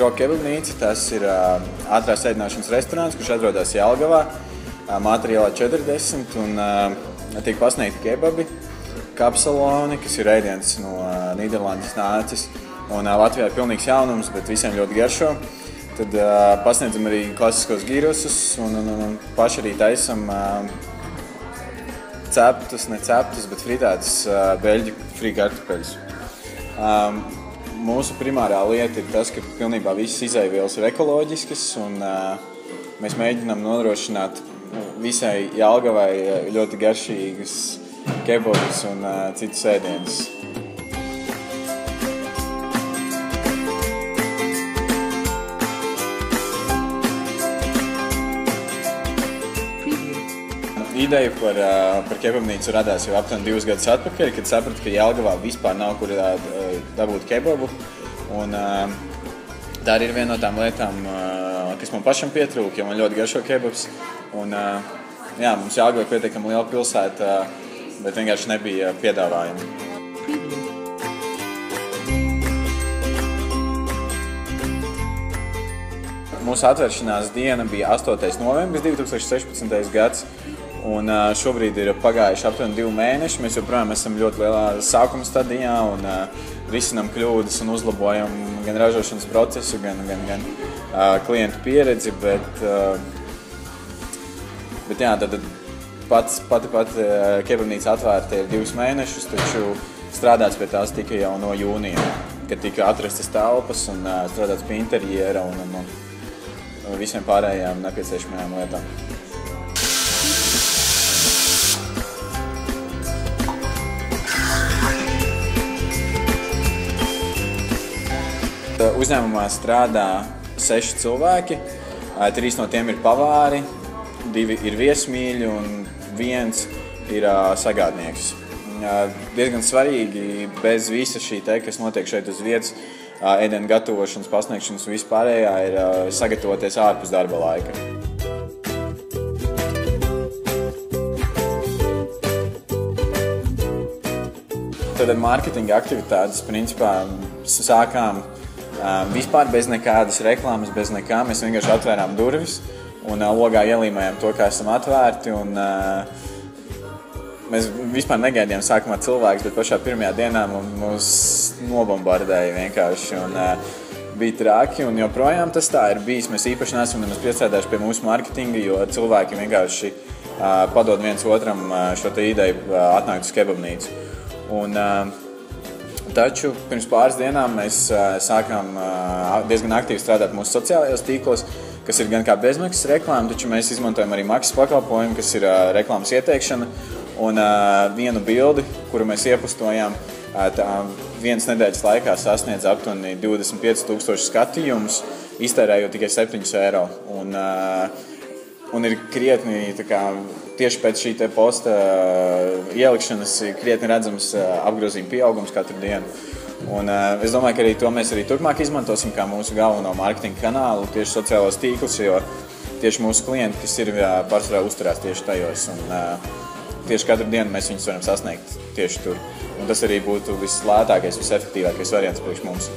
Džoka kebabnīca. Tas ir ātrās ēdināšanas restorāns, kurš atrodas Jelgavā, Mātra ielā 40, un tiek pasniegti kebabi, kapsaloni, kas ir ēdiens no Nīderlandes nācis. Un Latvijā ir pilnīgs jaunums, bet visiem ļoti garšo. Tad pasniedzam arī klasiskos gyrosus un paši arī taisam ceptus, ne ceptus, bet fritētas beļģu frīkartupeļus. Mūsu primārā lieta ir tas, ka pilnībā visas izejvielas ir ekoloģiskas, un mēs mēģinām nodrošināt visai Jelgavai ļoti garšīgas kebabus un citus ēdienus. Ideja par kebabnīcu radās jau aptuveni 2 gadus atpakaļ, kad sapratu, ka Jelgavā vispār nav kur dabūt kebabu. Un tā arī ir viena no tām lietām, kas man pašam pietrūka, jo man ļoti garšo kebabs. Un, jā, mums Jelgava ir pietiekami liela pilsēta, bet vienkārši nebija piedāvājumi. Mūsu atvēršanās diena bija 8. novembris 2016. gads. Un šobrīd ir pagājuši aptuveni 2 mēneši. Mēs joprojām esam ļoti lielā sākuma stadijā un risinām kļūdas un uzlabojam gan ražošanas procesu, gan klientu pieredzi. Bet jā, tad pati kebabnīca atvērta ir 2 mēnešus, taču strādāts pie tās tika jau no jūnija, kad tika atrastas telpas un strādāts pie interjera un visiem pārējām nepieciešamajām lietām. Uzņēmumā strādā 6 cilvēki, 3 no tiem ir pavāri, 2 ir viesmīļi un 1 ir sagādnieks. Diezgan svarīgi bez visa šī kas notiek šeit uz vietas, ēdienu gatavošanas, pasniegšanas un vispārējā ir sagatavoties ārpus darba laika. Tad mārketinga aktivitātes principā sākām vispār bez nekādas reklāmas, bez nekā. Mēs vienkārši atvērām durvis un logā ielīmējām to, kā esam atvērti. Un, mēs vispār negaidījām sākumā cilvēkus, bet pašā pirmajā dienā mūs nobombardēja vienkārši. Un, bija traki un joprojām tas tā ir bijis. Mēs īpaši neesam nemaz piestrādājuši pie mūsu mārketinga, jo cilvēki vienkārši padod viens otram šo te ideju atnākt uz kebabnīcu. Un, taču pirms pāris dienām mēs sākām diezgan aktīvi strādāt mūsu sociālajos tīklos, kas ir gan kā bezmaksas reklāma, taču mēs izmantojam arī maksas pakalpojumu, kas ir reklāmas ieteikšana. Un vienu bildi, kuru mēs iepostojām, vienas nedēļas laikā sasniedz aptuveni 25,000 skatījumus, iztērējot tikai 7 eiro. Un ir krietni, tieši pēc šī posta ielikšanas, krietni redzams apgrozījuma pieaugums katru dienu. Un es domāju, ka arī to mēs arī turpmāk izmantosim kā mūsu galveno mārketinga kanālu, tieši sociālos tīklus, jo tieši mūsu klienti, kas ir pārsvarā uzturās tieši tajos. Un tieši katru dienu mēs viņus varam sasniegt tieši tur. Un tas arī būtu vislētākais, visefektīvākais variants priekš mums.